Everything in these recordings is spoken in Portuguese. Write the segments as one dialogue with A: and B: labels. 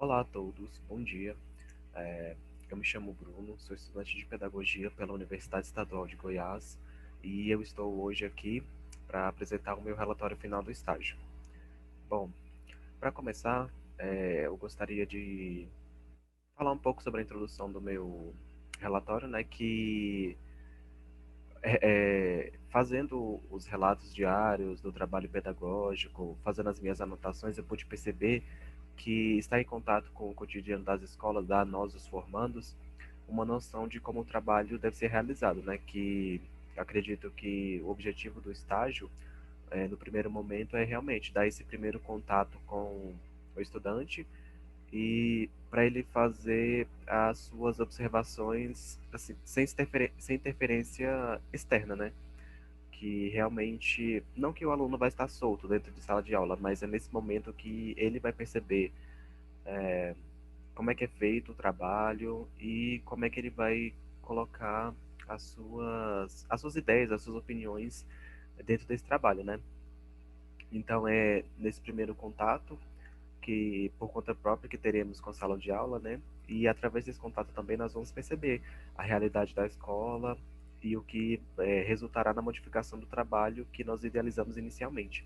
A: Olá a todos, bom dia. É, eu me chamo Bruno, sou estudante de pedagogia pela Universidade Estadual de Goiás e eu estou hoje aqui para apresentar o meu relatório final do estágio. Bom, para começar, eu gostaria de falar um pouco sobre a introdução do meu relatório, né, que fazendo os relatos diários do trabalho pedagógico, fazendo as minhas anotações, eu pude perceber que estar em contato com o cotidiano das escolas dá a nós, os formandos, uma noção de como o trabalho deve ser realizado, né? Que acredito que o objetivo do estágio, no primeiro momento, é realmente dar esse primeiro contato com o estudante e para ele fazer as suas observações assim, sem interferência externa, né? Que realmente, não que o aluno vai estar solto dentro de sala de aula, mas é nesse momento que ele vai perceber como é que é feito o trabalho e como é que ele vai colocar as suas ideias, as suas opiniões dentro desse trabalho, né? Então é nesse primeiro contato que por conta própria que teremos com a sala de aula, né? E através desse contato também nós vamos perceber a realidade da escola e o que resultará na modificação do trabalho que nós idealizamos inicialmente.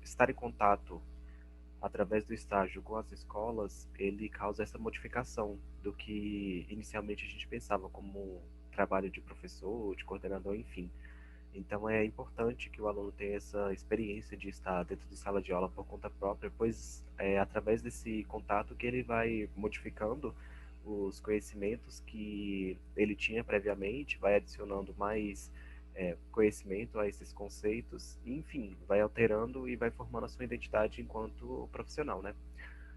A: Estar em contato através do estágio com as escolas, ele causa essa modificação do que inicialmente a gente pensava como trabalho de professor, de coordenador, enfim. Então é importante que o aluno tenha essa experiência de estar dentro de sala de aula por conta própria, pois é através desse contato que ele vai modificando os conhecimentos que ele tinha previamente, vai adicionando mais conhecimento a esses conceitos, e, enfim, vai alterando e vai formando a sua identidade enquanto profissional, né?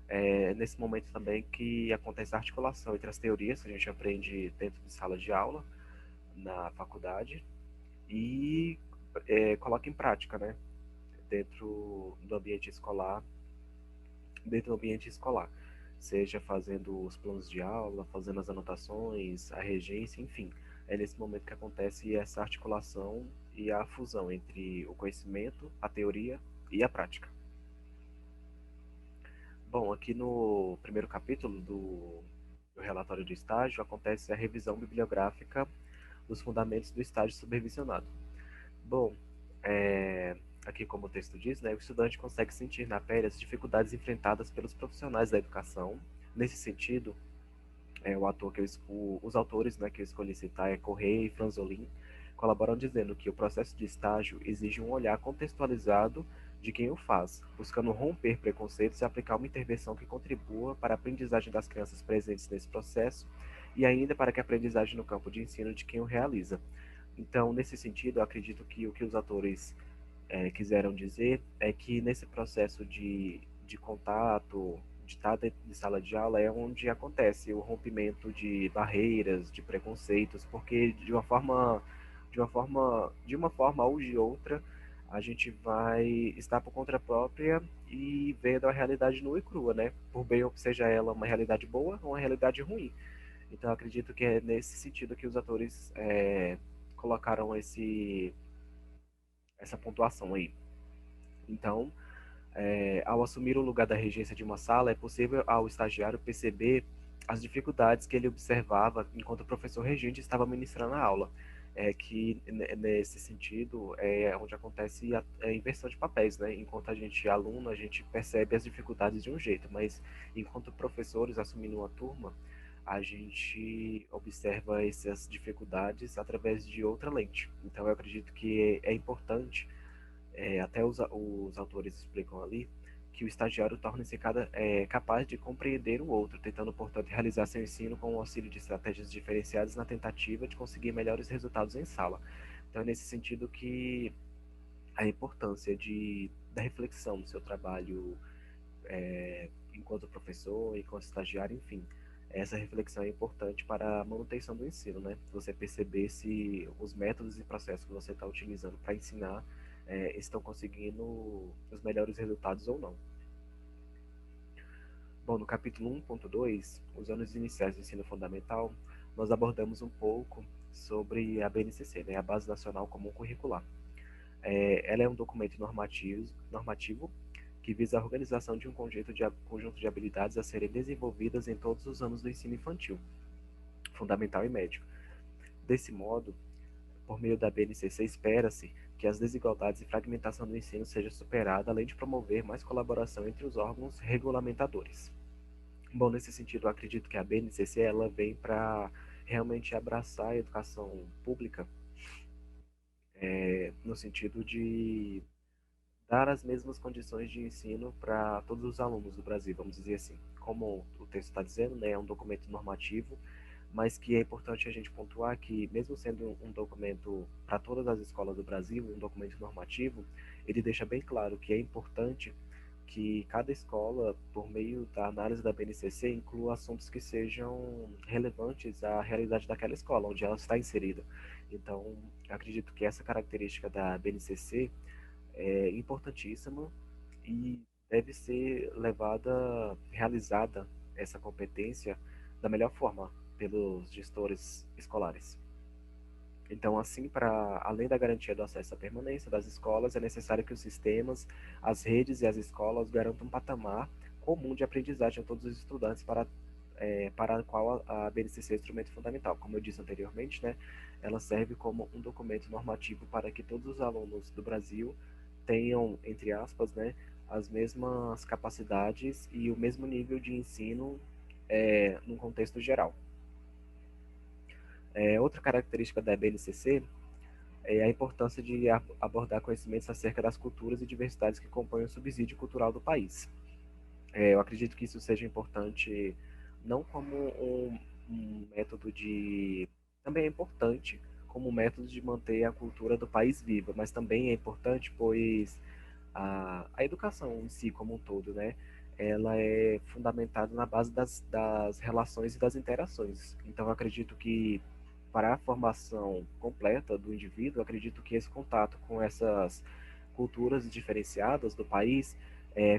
A: É nesse momento também que acontece a articulação entre as teorias que a gente aprende dentro de sala de aula, na faculdade, e coloca em prática, né? Dentro do ambiente escolar, dentro do ambiente escolar. Seja fazendo os planos de aula, fazendo as anotações, a regência, enfim. É nesse momento que acontece essa articulação e a fusão entre o conhecimento, a teoria e a prática. Bom, aqui no primeiro capítulo do relatório de estágio acontece a revisão bibliográfica dos fundamentos do estágio supervisionado. Bom, aqui como o texto diz, né, o estudante consegue sentir na pele as dificuldades enfrentadas pelos profissionais da educação. Nesse sentido, os autores, né, que eu escolhi citar é Correia e Franzolin, colaboram dizendo que o processo de estágio exige um olhar contextualizado de quem o faz, buscando romper preconceitos e aplicar uma intervenção que contribua para a aprendizagem das crianças presentes nesse processo e ainda para que a aprendizagem no campo de ensino de quem o realiza. Então, nesse sentido, eu acredito que o que os autores quiseram dizer é que nesse processo de contato, de estar dentro de sala de aula, é onde acontece o rompimento de barreiras, de preconceitos, porque de uma forma ou de outra, a gente vai estar por conta própria e vendo a realidade nua e crua, né? Por bem ou seja ela uma realidade boa ou uma realidade ruim. Então, acredito que é nesse sentido que os atores colocaram essa pontuação aí. Então, ao assumir o lugar da regência de uma sala, é possível ao estagiário perceber as dificuldades que ele observava enquanto o professor regente estava ministrando a aula. Que nesse sentido é onde acontece a inversão de papéis, né? Enquanto a gente é aluno, a gente percebe as dificuldades de um jeito, mas enquanto professores assumindo uma turma, a gente observa essas dificuldades através de outra lente. Então, eu acredito que é importante até os autores explicam ali que o estagiário torna-se capaz de compreender o outro, tentando, portanto, realizar seu ensino com o auxílio de estratégias diferenciadas na tentativa de conseguir melhores resultados em sala. Então, é nesse sentido que a importância da reflexão no seu trabalho enquanto professor, enquanto estagiário, enfim. Essa reflexão é importante para a manutenção do ensino, né? Você perceber se os métodos e processos que você está utilizando para ensinar estão conseguindo os melhores resultados ou não. Bom, no capítulo 1.2, os anos iniciais do ensino fundamental, nós abordamos um pouco sobre a BNCC, né? A Base Nacional Comum Curricular. Ela é um documento normativo que visa a organização de um conjunto de habilidades a serem desenvolvidas em todos os anos do ensino infantil, fundamental e médio. Desse modo, por meio da BNCC, espera-se que as desigualdades e fragmentação do ensino seja superada, além de promover mais colaboração entre os órgãos regulamentadores. Bom, nesse sentido, eu acredito que a BNCC ela vem para realmente abraçar a educação pública, no sentido de dar as mesmas condições de ensino para todos os alunos do Brasil, vamos dizer assim. Como o texto está dizendo, né, é um documento normativo, mas que é importante a gente pontuar que, mesmo sendo um documento para todas as escolas do Brasil, um documento normativo, ele deixa bem claro que é importante que cada escola, por meio da análise da BNCC, inclua assuntos que sejam relevantes à realidade daquela escola, onde ela está inserida. Então, acredito que essa característica da BNCC é importantíssima e deve ser levada, realizada essa competência da melhor forma pelos gestores escolares. Então, assim, para além da garantia do acesso à permanência das escolas, é necessário que os sistemas, as redes e as escolas garantam um patamar comum de aprendizagem a todos os estudantes para a qual a BNCC é instrumento fundamental. Como eu disse anteriormente, né, ela serve como um documento normativo para que todos os alunos do Brasil tenham, entre aspas, né, as mesmas capacidades e o mesmo nível de ensino num contexto geral. Outra característica da BNCC é a importância de abordar conhecimentos acerca das culturas e diversidades que compõem o subsídio cultural do país. Eu acredito que isso seja importante não como um método de. Também é importante como um método de manter a cultura do país viva, mas também é importante pois a educação em si como um todo, né? Ela é fundamentada na base das relações e das interações. Então, eu acredito que para a formação completa do indivíduo, eu acredito que esse contato com essas culturas diferenciadas do país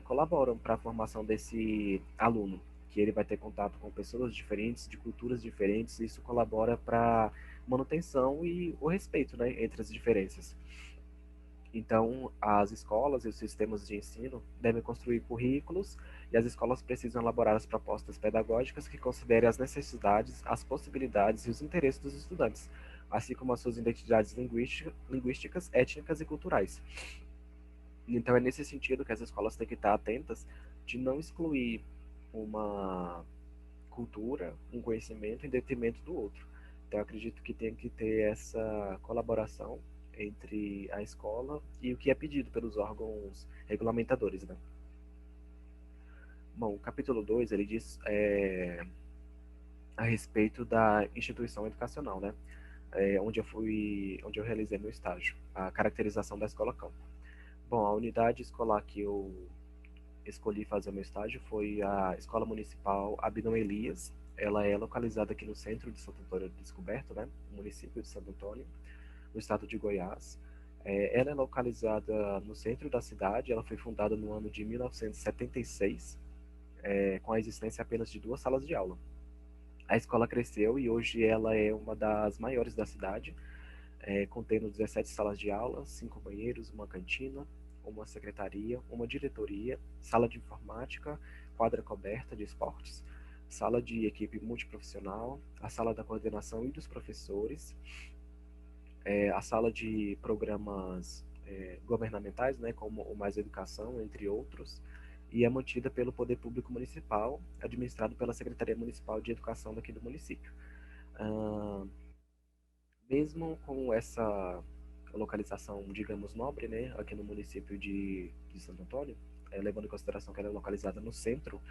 A: colaboram para a formação desse aluno, que ele vai ter contato com pessoas diferentes, de culturas diferentes, e isso colabora para manutenção e o respeito, né, entre as diferenças. Então, as escolas e os sistemas de ensino devem construir currículos e as escolas precisam elaborar as propostas pedagógicas que considerem as necessidades, as possibilidades e os interesses dos estudantes, assim como as suas identidades linguísticas, étnicas e culturais. Então, é nesse sentido que as escolas têm que estar atentas de não excluir uma cultura, um conhecimento em detrimento do outro. Então, eu acredito que tem que ter essa colaboração entre a escola e o que é pedido pelos órgãos regulamentadores, né? Bom, o capítulo 2 ele diz a respeito da instituição educacional, né? Onde eu realizei meu estágio, a caracterização da escola campo. Bom, a unidade escolar que eu escolhi fazer o meu estágio foi a Escola Municipal Abdão Elias. Ela é localizada aqui no centro de Santo Antônio do Descoberto, né? No município de Santo Antônio, no estado de Goiás. Ela é localizada no centro da cidade. Ela foi fundada no ano de 1976, com a existência apenas de duas salas de aula. A escola cresceu e hoje ela é uma das maiores da cidade, contendo 17 salas de aula, 5 banheiros, uma cantina, uma secretaria, uma diretoria, sala de informática, quadra coberta de esportes, sala de equipe multiprofissional, a sala da coordenação e dos professores, a sala de programas governamentais, né, como o Mais Educação, entre outros, e é mantida pelo Poder Público Municipal, administrado pela Secretaria Municipal de Educação daqui do município. Ah, Mesmo com essa localização, digamos, nobre, né, aqui no município de Santo Antônio, levando em consideração que ela é localizada no centro,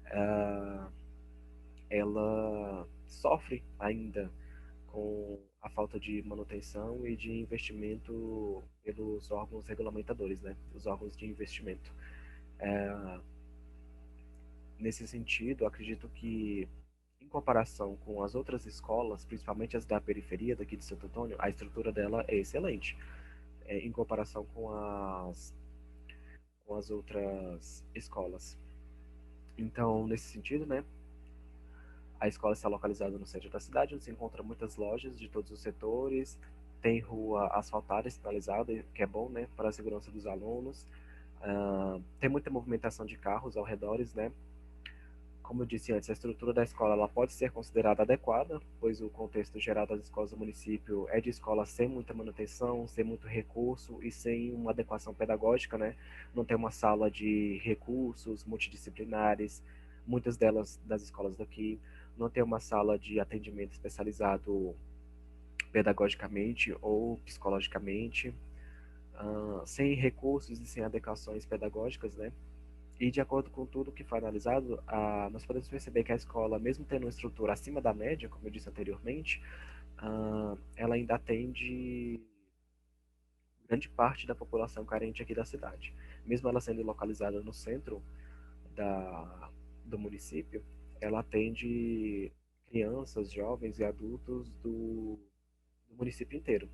A: ah, ela sofre ainda com a falta de manutenção e de investimento pelos órgãos regulamentadores, né, os órgãos de investimento. Ah, Nesse sentido, acredito que, em comparação com as outras escolas, principalmente as da periferia daqui de Santo Antônio, a estrutura dela é excelente, em comparação com as outras escolas. Então, nesse sentido, né, a escola está localizada no centro da cidade, onde se encontra muitas lojas de todos os setores, tem rua asfaltada e sinalizada, que é bom, né, para a segurança dos alunos, Tem muita movimentação de carros ao redor, né? Como eu disse antes, a estrutura da escola ela pode ser considerada adequada, pois o contexto geral das escolas do município é de escolas sem muita manutenção, sem muito recurso e sem uma adequação pedagógica, né? Não tem uma sala de recursos multidisciplinares, muitas delas das escolas daqui, não tem uma sala de atendimento especializado pedagogicamente ou psicologicamente, sem recursos e sem adequações pedagógicas, né? E de acordo com tudo que foi analisado, nós podemos perceber que a escola, mesmo tendo uma estrutura acima da média, como eu disse anteriormente, ela ainda atende grande parte da população carente aqui da cidade. Mesmo ela sendo localizada no centro da, do município, ela atende crianças, jovens e adultos do município inteiro.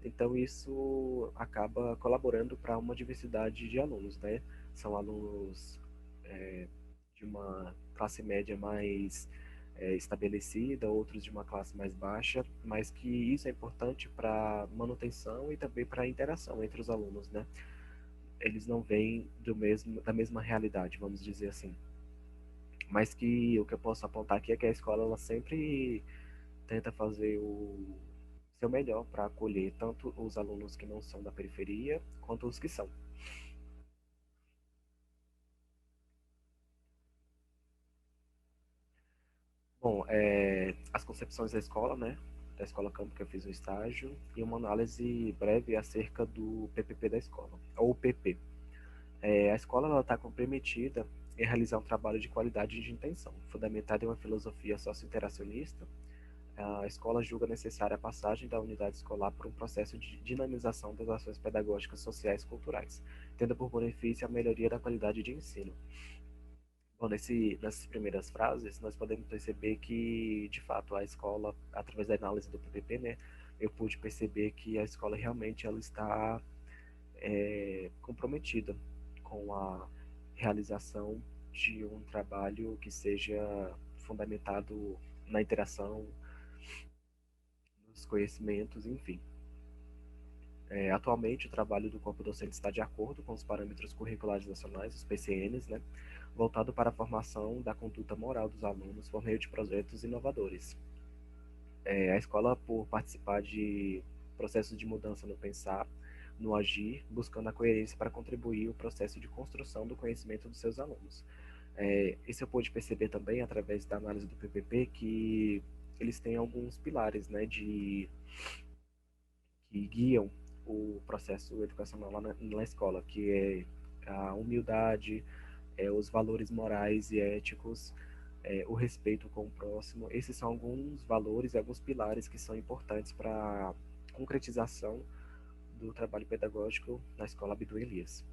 A: Então isso acaba colaborando para uma diversidade de alunos, né? São alunos é, de uma classe média mais estabelecida, outros de uma classe mais baixa, mas que isso é importante para manutenção e também para a interação entre os alunos, né? Eles não vêm da mesma realidade, vamos dizer assim. Mas que o que eu posso apontar aqui é que a escola ela sempre tenta fazer o seu melhor para acolher tanto os alunos que não são da periferia quanto os que são. Bom, as concepções da escola, né? Da escola campo que eu fiz o estágio e uma análise breve acerca do PPP da escola, ou PP. A escola está comprometida em realizar um trabalho de qualidade e de intenção, fundamentado em uma filosofia socio-interacionista. A escola julga necessária a passagem da unidade escolar por um processo de dinamização das ações pedagógicas, sociais e culturais, tendo por benefício a melhoria da qualidade de ensino. Bom, nessas primeiras frases, nós podemos perceber que, de fato, a escola, através da análise do PPP, né, eu pude perceber que a escola realmente ela está comprometida com a realização de um trabalho que seja fundamentado na interação, nos conhecimentos, enfim. Atualmente, o trabalho do corpo docente está de acordo com os parâmetros curriculares nacionais, os PCNs, né, voltado para a formação da conduta moral dos alunos por meio de projetos inovadores. A escola, por participar de processos de mudança no pensar, no agir, buscando a coerência para contribuir o processo de construção do conhecimento dos seus alunos. Isso eu pude perceber também através da análise do PPP que eles têm alguns pilares, né, que guiam o processo educacional lá na escola, que é a humildade, os valores morais e éticos, o respeito com o próximo. Esses são alguns valores e alguns pilares que são importantes para a concretização do trabalho pedagógico na escola Abdu Elias.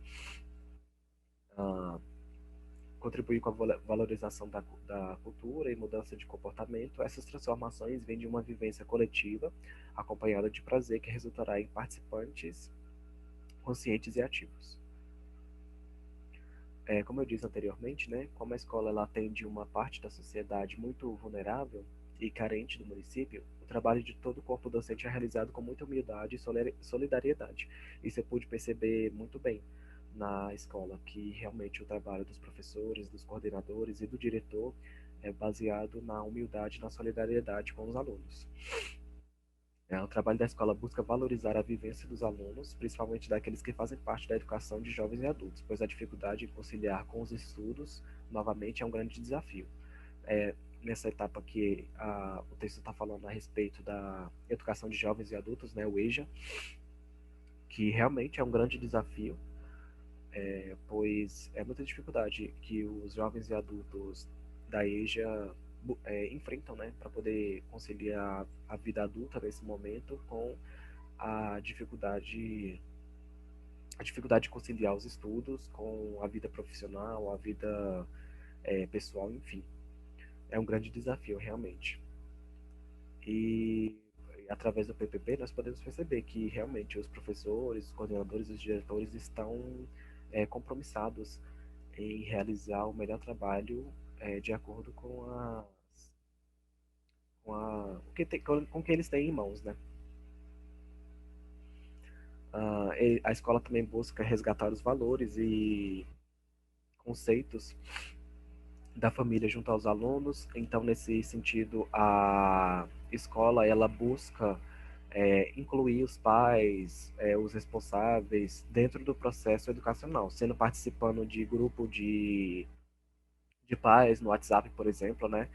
A: Ah, Contribuir com a valorização da cultura e mudança de comportamento, essas transformações vêm de uma vivência coletiva, acompanhada de prazer que resultará em participantes conscientes e ativos. Como eu disse anteriormente, né, como a escola ela atende uma parte da sociedade muito vulnerável e carente do município, o trabalho de todo o corpo docente é realizado com muita humildade e solidariedade. Isso eu pude perceber muito bem na escola, que realmente o trabalho dos professores, dos coordenadores e do diretor é baseado na humildade e na solidariedade com os alunos. O trabalho da escola busca valorizar a vivência dos alunos, principalmente daqueles que fazem parte da educação de jovens e adultos, pois a dificuldade em conciliar com os estudos, novamente, é um grande desafio. Nessa etapa que o texto está falando a respeito da educação de jovens e adultos, né, o EJA, que realmente é um grande desafio, pois é muita dificuldade que os jovens e adultos da EJA enfrentam, né, para poder conciliar a vida adulta nesse momento com a dificuldade a dificuldade de conciliar os estudos com a vida profissional, a vida pessoal, enfim. É um grande desafio, realmente. E através do PPP nós podemos perceber que realmente os professores, os coordenadores e os diretores estão compromissados em realizar o melhor trabalho de acordo com o que, com o que eles têm em mãos, né? A escola também busca resgatar os valores e conceitos da família junto aos alunos. Então, nesse sentido, a escola ela busca incluir os pais, os responsáveis dentro do processo educacional, sendo participando de grupo de pais no WhatsApp, por exemplo, né?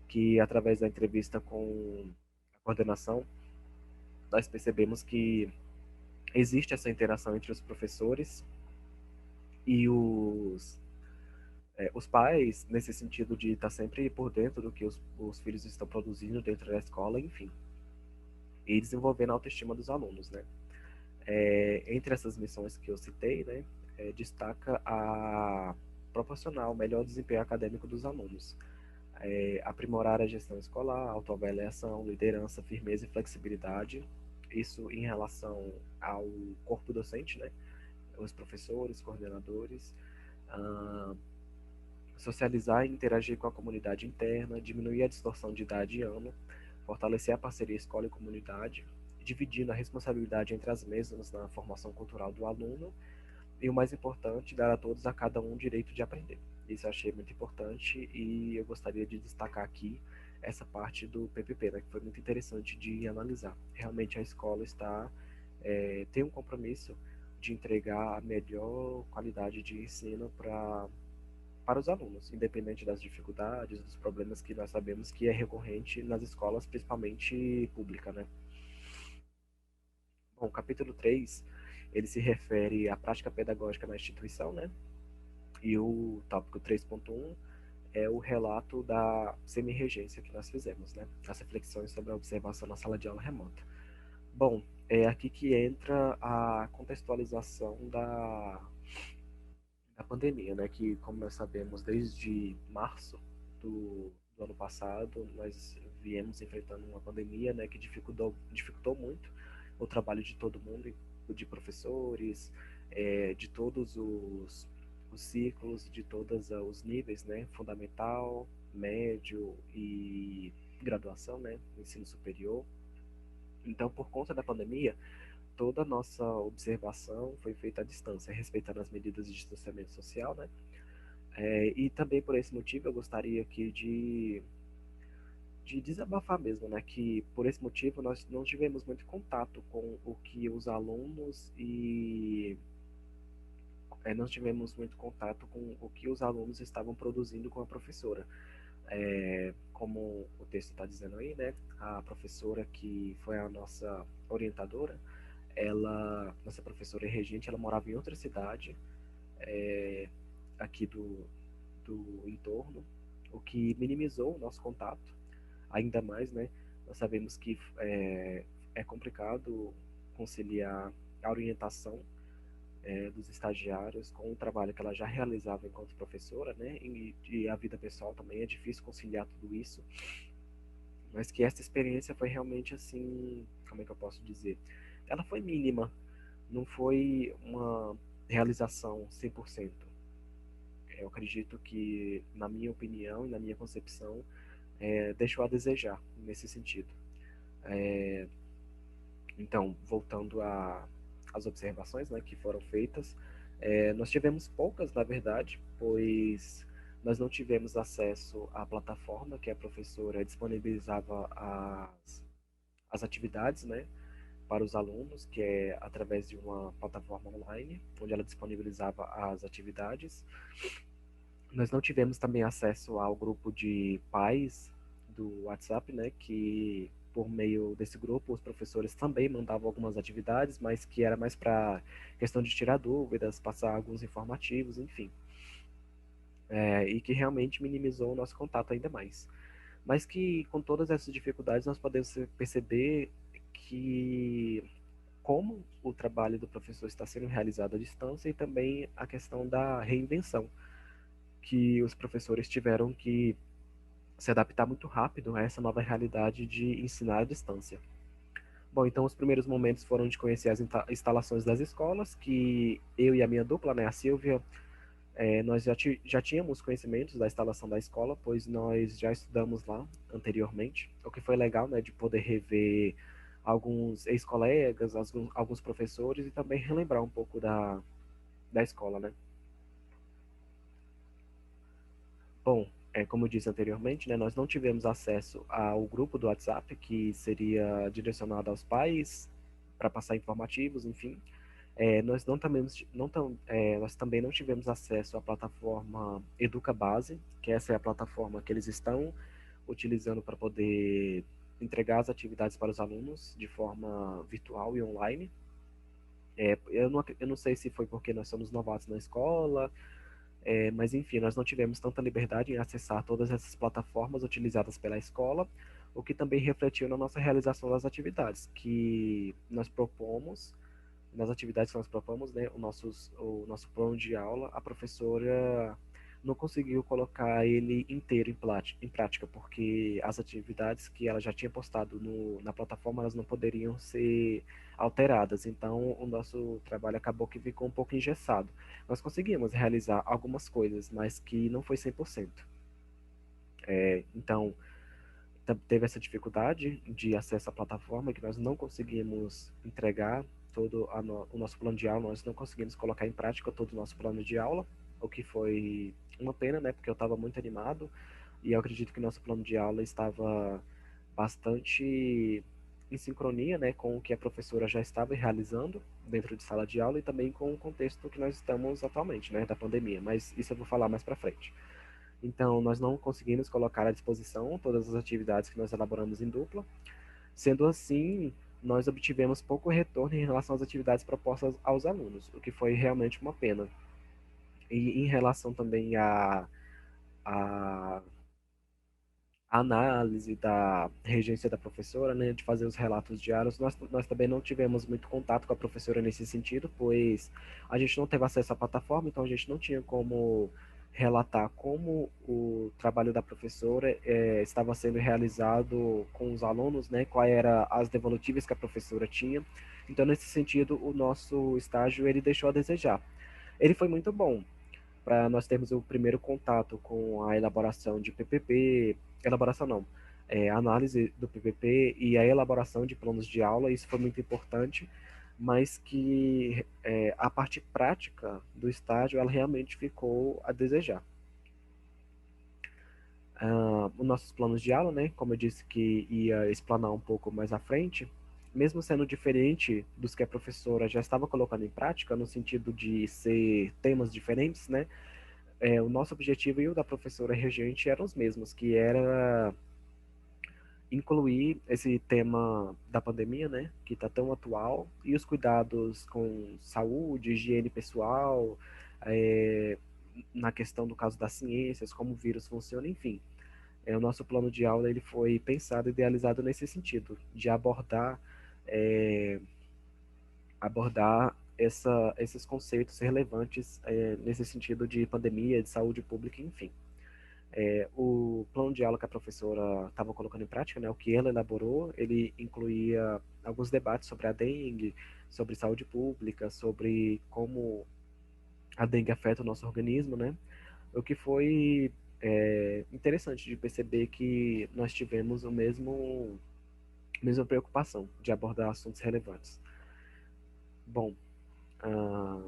A: Que através da entrevista com a coordenação, nós percebemos que existe essa interação entre os professores e os pais, nesse sentido de estar sempre por dentro do que os filhos estão produzindo dentro da escola, enfim, e desenvolvendo a autoestima dos alunos, né? Entre essas missões que eu citei, né, destaca a proporcionar o melhor desempenho acadêmico dos alunos, aprimorar a gestão escolar, autoavaliação, liderança, firmeza e flexibilidade, isso em relação ao corpo docente, né, os professores, coordenadores, ah, socializar e interagir com a comunidade interna, diminuir a distorção de idade e ano, fortalecer a parceria escola e comunidade, dividindo a responsabilidade entre as mesmas na formação cultural do aluno e o mais importante, dar a todos, a cada um, o direito de aprender. Isso eu achei muito importante e eu gostaria de destacar aqui essa parte do PPP, né, que foi muito interessante de analisar. Realmente a escola tem um compromisso de entregar a melhor qualidade de ensino para os alunos, independente das dificuldades, dos problemas que nós sabemos que é recorrente nas escolas, principalmente pública, né? Bom, o capítulo 3 ele se refere à prática pedagógica na instituição, né? E o tópico 3.1 é o relato da semi-regência que nós fizemos, né? As reflexões sobre a observação na sala de aula remota. Bom, é aqui que entra a contextualização da pandemia, né? Que, como nós sabemos, desde março do ano passado, nós viemos enfrentando uma pandemia, né? Que dificultou muito o trabalho de todo mundo, de professores, de todos os ciclos, de todos os níveis, né? Fundamental, médio e graduação, né? Ensino superior. Então, por conta da pandemia, toda a nossa observação foi feita à distância, respeitando as medidas de distanciamento social, né? E também por esse motivo eu gostaria aqui de desabafar mesmo, né? Que por esse motivo nós não tivemos muito contato com o que os alunos e não tivemos muito contato com o que os alunos estavam produzindo com a professora. Como o texto está dizendo aí, né? A professora que foi a nossa orientadora, nossa professora e regente, ela morava em outra cidade, é, aqui do entorno, o que minimizou o nosso contato, ainda mais, né? Nós sabemos que é complicado conciliar a orientação dos estagiários com o trabalho que ela já realizava enquanto professora, né? E a vida pessoal também é difícil conciliar tudo isso, mas que essa experiência foi realmente assim, como é que eu posso dizer? Ela foi mínima, não foi uma realização 100%. Eu acredito que, na minha opinião e na minha concepção, deixou a desejar nesse sentido. Então, voltando às observações, né, que foram feitas, nós tivemos poucas, na verdade, pois nós não tivemos acesso à plataforma que a professora disponibilizava as atividades, né, para os alunos, que é através de uma plataforma online, onde ela disponibilizava as atividades. Nós não tivemos também acesso ao grupo de pais do WhatsApp, né, que por meio desse grupo os professores também mandavam algumas atividades, mas que era mais para questão de tirar dúvidas, passar alguns informativos, enfim. E que realmente minimizou o nosso contato ainda mais. Mas que com todas essas dificuldades nós podemos perceber que como o trabalho do professor está sendo realizado à distância e também a questão da reinvenção, que os professores tiveram que se adaptar muito rápido a essa nova realidade de ensinar à distância. Bom, então os primeiros momentos foram de conhecer as instalações das escolas, que eu e a minha dupla, né, a Silvia, nós já tínhamos conhecimentos da instalação da escola, pois nós já estudamos lá anteriormente, o que foi legal, né, de poder rever alguns ex-colegas, alguns professores e também relembrar um pouco da escola, né? Bom, como eu disse anteriormente, né, nós não tivemos acesso ao grupo do WhatsApp, que seria direcionado aos pais para passar informativos, enfim. Nós não também, nós também não tivemos acesso à plataforma Educa Base, que essa é a plataforma que eles estão utilizando para poder entregar as atividades para os alunos de forma virtual e online. Eu não sei se foi porque nós somos novatos na escola, mas enfim, nós não tivemos tanta liberdade em acessar todas essas plataformas utilizadas pela escola, o que também refletiu na nossa realização das atividades que nós propomos, nas atividades que nós propomos, né, o nosso plano de aula, a professora não conseguiu colocar ele inteiro em prática, porque as atividades que ela já tinha postado na plataforma, elas não poderiam ser alteradas. Então, o nosso trabalho acabou que ficou um pouco engessado. Nós conseguimos realizar algumas coisas, mas que não foi 100%. Então, teve essa dificuldade de acesso à plataforma, que nós não conseguimos entregar o nosso plano de aula, nós não conseguimos colocar em prática todo o nosso plano de aula, o que foi uma pena, né, porque eu estava muito animado e eu acredito que nosso plano de aula estava bastante em sincronia, né, com o que a professora já estava realizando dentro de sala de aula e também com o contexto que nós estamos atualmente, né, da pandemia, mas isso eu vou falar mais para frente. Então, nós não conseguimos colocar à disposição todas as atividades que nós elaboramos em dupla. Sendo assim, nós obtivemos pouco retorno em relação às atividades propostas aos alunos, o que foi realmente uma pena. E em relação também à análise da regência da professora, né, de fazer os relatos diários, nós também não tivemos muito contato com a professora nesse sentido, pois a gente não teve acesso à plataforma, então a gente não tinha como relatar como o trabalho da professora estava sendo realizado com os alunos, né, quais eram as devolutivas que a professora tinha. Então, nesse sentido, o nosso estágio ele deixou a desejar. Ele foi muito bom, para nós termos o primeiro contato com a elaboração de PPP, elaboração não, análise do PPP e a elaboração de planos de aula, isso foi muito importante, mas que a parte prática do estágio, ela realmente ficou a desejar. Os nossos planos de aula, né, como eu disse que ia explanar um pouco mais à frente, mesmo sendo diferente dos que a professora já estava colocando em prática, no sentido de ser temas diferentes, né, o nosso objetivo e o da professora regente eram os mesmos, que era incluir esse tema da pandemia, né, que está tão atual, e os cuidados com saúde, higiene pessoal, é, na questão do caso das ciências, como o vírus funciona, enfim. O nosso plano de aula ele foi pensado e idealizado nesse sentido, de é, abordar esses conceitos relevantes nesse sentido de pandemia, de saúde pública, enfim. O plano de aula que a professora estava colocando em prática, né, o que ela elaborou, ele incluía alguns debates sobre a dengue, sobre saúde pública, sobre como a dengue afeta o nosso organismo, né? O que foi interessante de perceber que nós tivemos mesma preocupação de abordar assuntos relevantes. Bom, ah,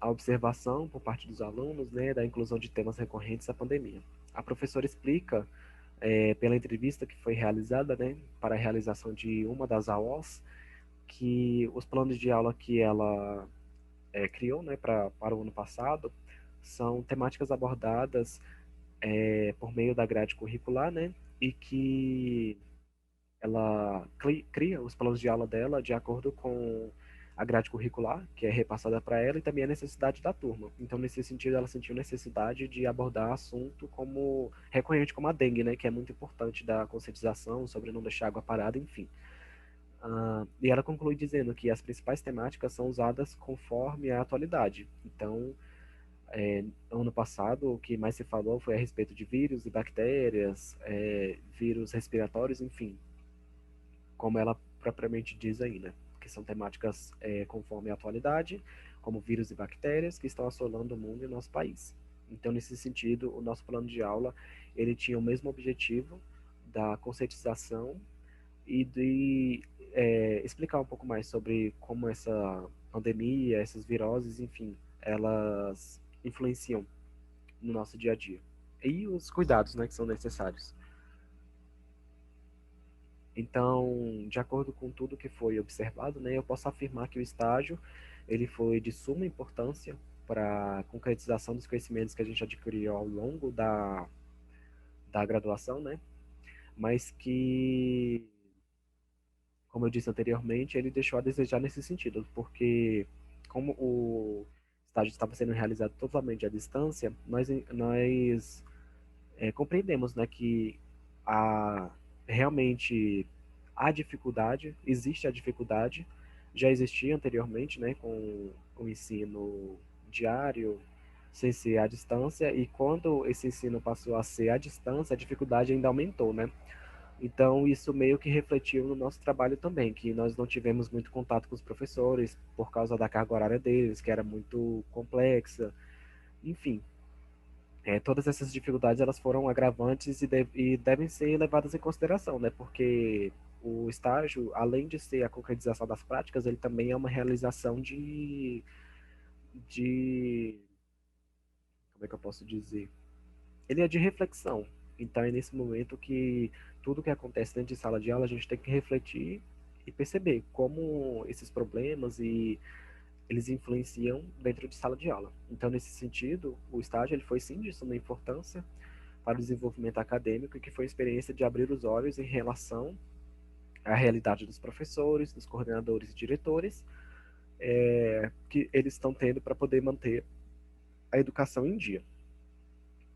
A: a observação por parte dos alunos, né, da inclusão de temas recorrentes à pandemia. A professora explica pela entrevista que foi realizada, né, para a realização de uma das AOs, que os planos de aula que ela criou, né, para o ano passado são temáticas abordadas por meio da grade curricular, né, e que ela cria os planos de aula dela de acordo com a grade curricular, que é repassada para ela, e também a necessidade da turma. Então, nesse sentido, ela sentiu necessidade de abordar assunto como recorrente como a dengue, né, que é muito importante da conscientização sobre não deixar água parada, enfim. E ela conclui dizendo que as principais temáticas são usadas conforme a atualidade. Então, ano passado, o que mais se falou foi a respeito de vírus e bactérias, vírus respiratórios, enfim, como ela propriamente diz aí, né? Que são temáticas conforme a atualidade, como vírus e bactérias que estão assolando o mundo e o nosso país. Então, nesse sentido, o nosso plano de aula ele tinha o mesmo objetivo da conscientização e de explicar um pouco mais sobre como essa pandemia, essas viroses, enfim, elas influenciam no nosso dia a dia. E os cuidados, né, que são necessários. Então, de acordo com tudo que foi observado, né, eu posso afirmar que o estágio ele foi de suma importância para a concretização dos conhecimentos que a gente adquiriu ao longo da graduação, né, mas que, como eu disse anteriormente, ele deixou a desejar nesse sentido, porque como o estágio estava sendo realizado totalmente à distância, nós compreendemos, né, que a, realmente a dificuldade, existe a dificuldade, já existia anteriormente, né, com o ensino diário, sem ser à distância, e quando esse ensino passou a ser à distância, a dificuldade ainda aumentou, né? Então, isso meio que refletiu no nosso trabalho também, que nós não tivemos muito contato com os professores por causa da carga horária deles, que era muito complexa, enfim, todas essas dificuldades elas foram agravantes e devem ser levadas em consideração, né? Porque o estágio, além de ser a concretização das práticas, ele também é uma realização de, como é que eu posso dizer? Ele é de reflexão. Então é nesse momento que tudo que acontece dentro de sala de aula a gente tem que refletir e perceber como esses problemas e eles influenciam dentro de sala de aula. Então, nesse sentido, o estágio ele foi sim de suma importância para o desenvolvimento acadêmico, que foi a experiência de abrir os olhos em relação à realidade dos professores, dos coordenadores e diretores, que eles estão tendo para poder manter a educação em dia.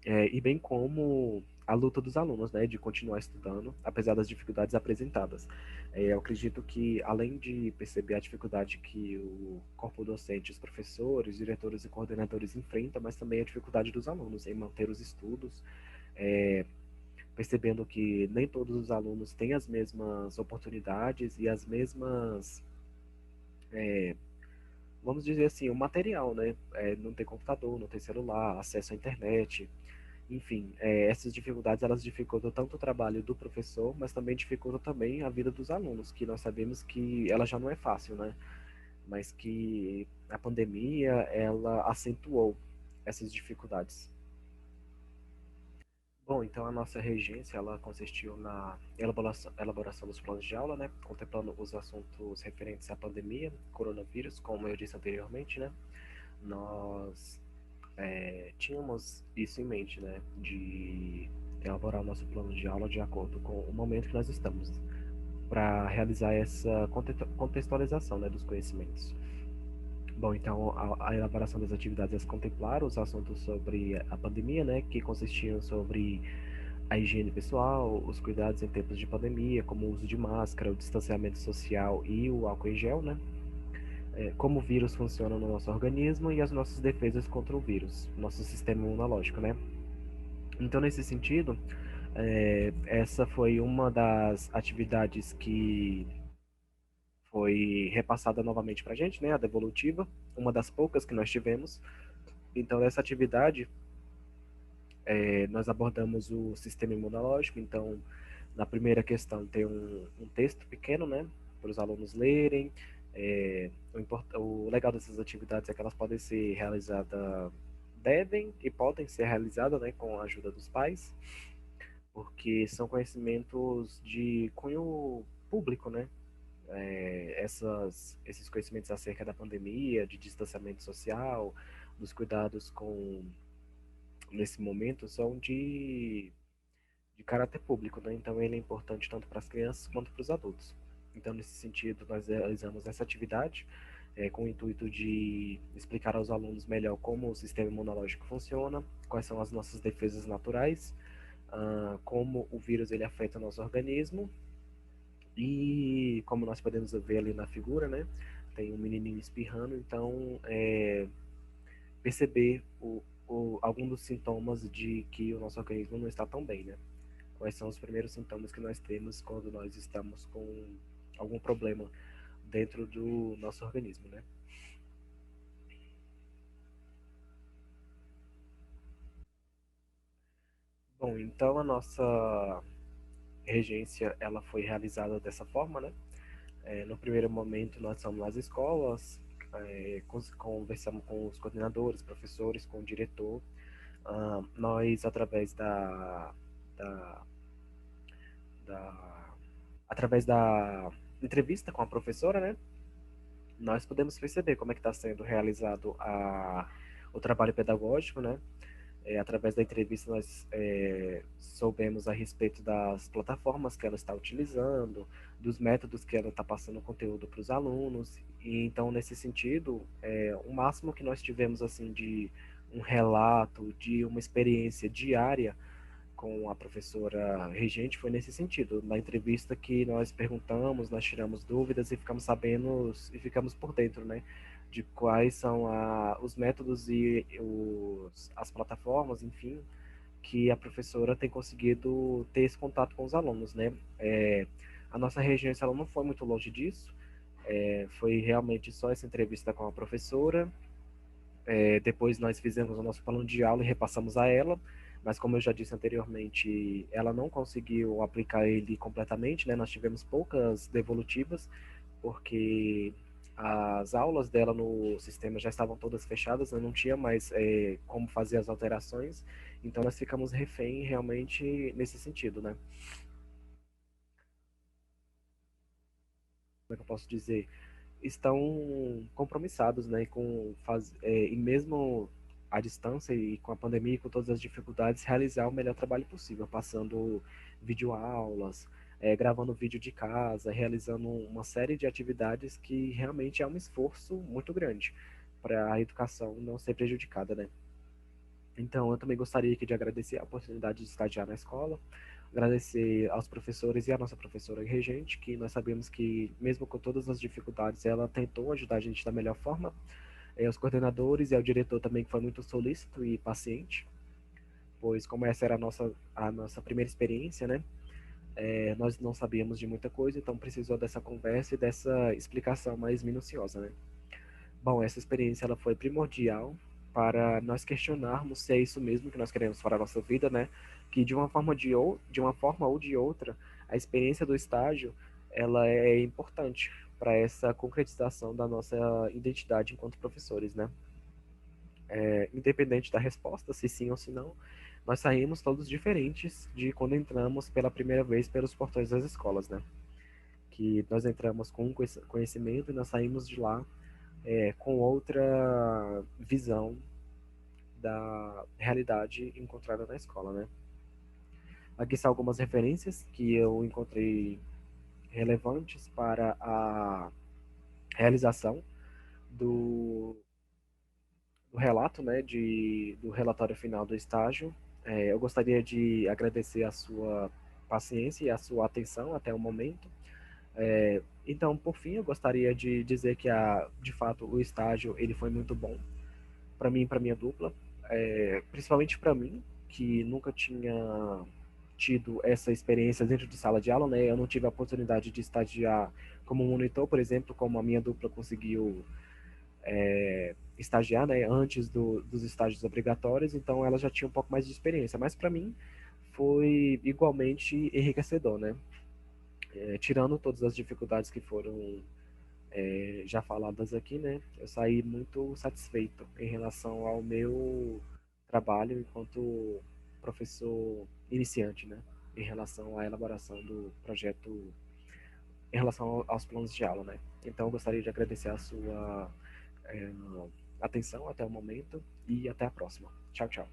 A: E bem como a luta dos alunos, né, de continuar estudando, apesar das dificuldades apresentadas. Eu acredito que, além de perceber a dificuldade que o corpo docente, os professores, diretores e coordenadores enfrentam, mas também a dificuldade dos alunos em manter os estudos, é, percebendo que nem todos os alunos têm as mesmas oportunidades e as mesmas, vamos dizer assim, o material, né? Não tem computador, não tem celular, acesso à internet, enfim, essas dificuldades elas dificultam tanto o trabalho do professor, mas também dificultam também a vida dos alunos, que nós sabemos que ela já não é fácil, né? Mas que a pandemia ela acentuou essas dificuldades. Bom, então a nossa regência ela consistiu na elaboração dos planos de aula, né, contemplando os assuntos referentes à pandemia, coronavírus, como eu disse anteriormente, né, nós tínhamos isso em mente, né, de elaborar o nosso plano de aula de acordo com o momento que nós estamos, para realizar essa contextualização, né, dos conhecimentos. Bom, então a elaboração das atividades contemplaram os assuntos sobre a pandemia, né, que consistiam sobre a higiene pessoal, os cuidados em tempos de pandemia, como o uso de máscara, o distanciamento social e o álcool em gel, né? Como o vírus funciona no nosso organismo e as nossas defesas contra o vírus, nosso sistema imunológico, né? Então, nesse sentido, essa foi uma das atividades que foi repassada novamente para a gente, né? A devolutiva, uma das poucas que nós tivemos. Então, nessa atividade, nós abordamos o sistema imunológico. Então, na primeira questão tem um texto pequeno, né, para os alunos lerem. O legal dessas atividades é que elas podem ser realizadas, devem e podem ser realizadas, né, com a ajuda dos pais, porque são conhecimentos de cunho público, né? Esses conhecimentos acerca da pandemia, de distanciamento social, dos cuidados com nesse momento são de caráter público, né? Então ele é importante tanto para as crianças quanto para os adultos. Então, nesse sentido, nós realizamos essa atividade com o intuito de explicar aos alunos melhor como o sistema imunológico funciona, quais são as nossas defesas naturais, como o vírus ele afeta o nosso organismo e como nós podemos ver ali na figura, né? Tem um menininho espirrando, então perceber algum dos sintomas de que o nosso organismo não está tão bem, né? Quais são os primeiros sintomas que nós temos quando nós estamos com algum problema dentro do nosso organismo, né? Bom, então a nossa regência ela foi realizada dessa forma, né? No primeiro momento nós fomos nas escolas, conversamos com os coordenadores, professores, com o diretor. Nós, da, da, através da entrevista com a professora, né? Nós podemos perceber como é que está sendo realizado o trabalho pedagógico, né? Através da entrevista nós soubemos a respeito das plataformas que ela está utilizando, dos métodos que ela está passando conteúdo para os alunos, e então nesse sentido, o máximo que nós tivemos assim de um relato, de uma experiência diária com a professora regente foi nesse sentido. Na entrevista que nós perguntamos, nós tiramos dúvidas e ficamos sabendo e ficamos por dentro, né, de quais são os métodos e as plataformas, enfim, que a professora tem conseguido ter esse contato com os alunos, né? A nossa regência ela não foi muito longe disso. Foi realmente só essa entrevista com a professora. Depois nós fizemos o nosso plano de aula e repassamos a ela, mas como eu já disse anteriormente, ela não conseguiu aplicar ele completamente, né? Nós tivemos poucas devolutivas, porque as aulas dela no sistema já estavam todas fechadas, né? Não tinha mais como fazer as alterações, então nós ficamos refém realmente nesse sentido, né? Como é que eu posso dizer? Estão compromissados, né, e mesmo à distância e com a pandemia e com todas as dificuldades, realizar o melhor trabalho possível, passando videoaulas, gravando vídeo de casa, realizando uma série de atividades que realmente é um esforço muito grande para a educação não ser prejudicada, né? Então, eu também gostaria aqui de agradecer a oportunidade de estagiar na escola, agradecer aos professores e à nossa professora regente, que nós sabemos que, mesmo com todas as dificuldades, ela tentou ajudar a gente da melhor forma, aos coordenadores e ao diretor também, que foi muito solícito e paciente, pois como essa era a nossa primeira experiência, né, nós não sabíamos de muita coisa, então precisou dessa conversa e dessa explicação mais minuciosa, né. Bom, essa experiência ela foi primordial para nós questionarmos se é isso mesmo que nós queremos para a nossa vida, né? Que de uma forma ou de outra, a experiência do estágio ela é importante para essa concretização da nossa identidade enquanto professores, né? Independente da resposta, se sim ou se não, nós saímos todos diferentes de quando entramos pela primeira vez pelos portões das escolas, né? Que nós entramos com um conhecimento e nós saímos de lá com outra visão da realidade encontrada na escola, né? Aqui são algumas referências que eu encontrei relevantes para a realização do, do relato, né, do relatório final do estágio. Eu gostaria de agradecer a sua paciência e a sua atenção até o momento. Então, por fim, eu gostaria de dizer que, de fato, o estágio ele foi muito bom para mim e para minha dupla, principalmente para mim, que nunca tinha tido essa experiência dentro de sala de aula, né? Eu não tive a oportunidade de estagiar como monitor, por exemplo, como a minha dupla conseguiu estagiar, né? Antes dos estágios obrigatórios, então ela já tinha um pouco mais de experiência, mas para mim foi igualmente enriquecedor, né? Tirando todas as dificuldades que foram já faladas aqui, né? Eu saí muito satisfeito em relação ao meu trabalho enquanto professor iniciante, né? Em relação à elaboração do projeto, em relação aos planos de aula, né? Então, eu gostaria de agradecer a sua é, atenção até o momento e até a próxima. Tchau, tchau.